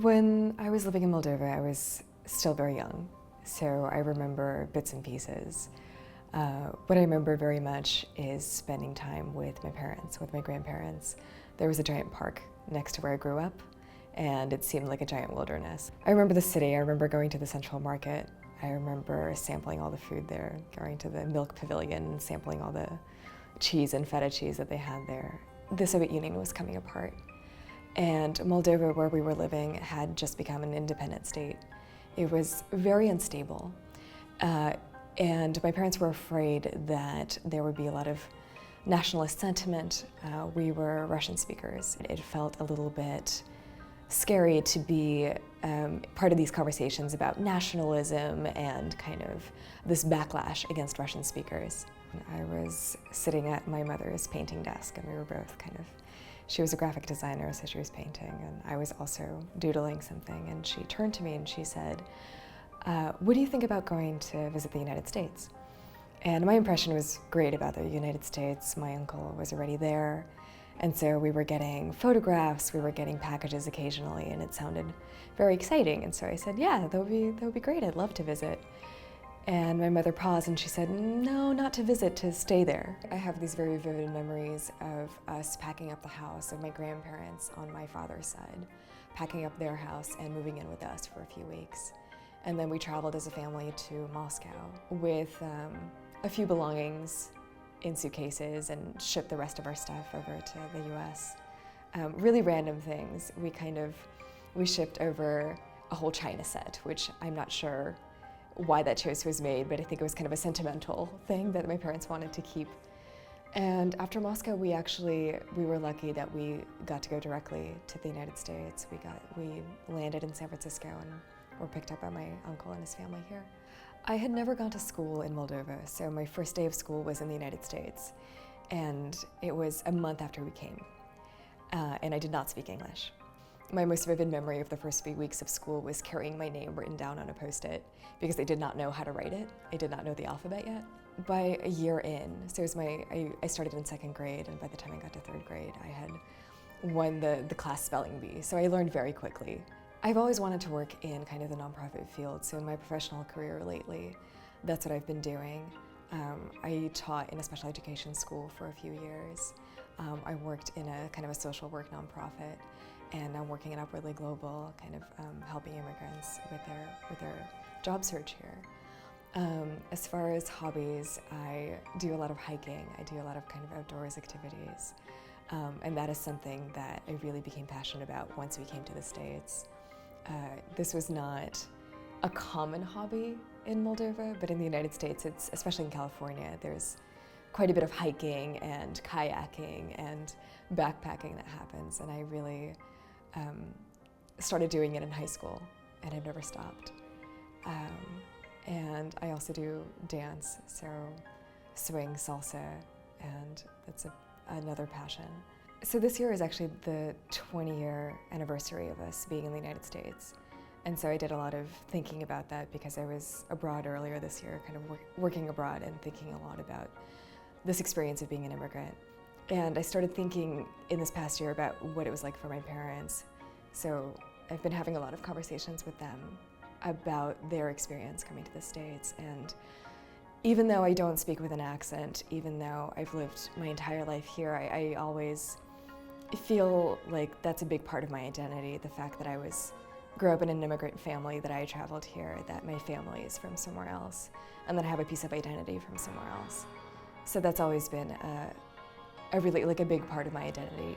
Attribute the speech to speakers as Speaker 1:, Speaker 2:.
Speaker 1: When I was living in Moldova, I was still very young, so I remember bits and pieces. What I remember very much is spending time with my parents, with my grandparents. There was a giant park next to where I grew up, and it seemed like a giant wilderness. I remember the city. I remember going to the Central Market. I remember sampling all the food there, going to the milk pavilion and sampling all the cheese and feta cheese that they had there. The Soviet Union was coming apart, and Moldova, where we were living, had just become an independent state. It was very unstable, and my parents were afraid that there would be a lot of nationalist sentiment. We were Russian speakers. It felt a little bit scary to be part of these conversations about nationalism and kind of this backlash against Russian speakers. I was sitting at my mother's painting desk, and we were both she was a graphic designer, so she was painting, and I was also doodling something, and she turned to me and she said, what do you think about going to visit the United States? And my impression was great about the United States. My uncle was already there, and so we were getting photographs, we were getting packages occasionally, and it sounded very exciting. And so I said, yeah, that would be great, I'd love to visit. And my mother paused and she said, no, not to visit, to stay there. I have these very vivid memories of us packing up the house of my grandparents on my father's side, packing up their house and moving in with us for a few weeks. And then we traveled as a family to Moscow with a few belongings in suitcases and shipped the rest of our stuff over to the US. Really random things. We shipped over a whole china set, which I'm not sure why that choice was made, but I think it was kind of a sentimental thing that my parents wanted to keep. And after Moscow, we were lucky that we got to go directly to the United States. We landed in San Francisco and were picked up by my uncle and his family here. I had never gone to school in Moldova, so my first day of school was in the United States. And it was a month after we came, and I did not speak English. My most vivid memory of the first few weeks of school was carrying my name written down on a Post-it because I did not know how to write it. I did not know the alphabet yet. By a year in, so it was I started in second grade, and by the time I got to third grade, I had won the class spelling bee, so I learned very quickly. I've always wanted to work in kind of the nonprofit field, so in my professional career lately, that's what I've been doing. I taught in a special education school for a few years. I worked in a kind of a social work nonprofit, and I'm working at Upwardly Global, kind of helping immigrants with their job search here. As far as hobbies, I do a lot of hiking. I do a lot of kind of outdoors activities, and that is something that I really became passionate about once we came to the States. This was not a common hobby in Moldova, but in the United States, especially in California, there's quite a bit of hiking and kayaking and backpacking that happens, and I really started doing it in high school, and I've never stopped. And I also do dance, so swing, salsa, and that's another passion. So this year is actually the 20-year anniversary of us being in the United States. And so I did a lot of thinking about that because I was abroad earlier this year, kind of working abroad and thinking a lot about this experience of being an immigrant. And I started thinking in this past year about what it was like for my parents. So I've been having a lot of conversations with them about their experience coming to the States. And even though I don't speak with an accent, even though I've lived my entire life here, I always feel like that's a big part of my identity, the fact that I grew up in an immigrant family, that I traveled here, that my family is from somewhere else, and that I have a piece of identity from somewhere else. So that's always been a really, like, a big part of my identity.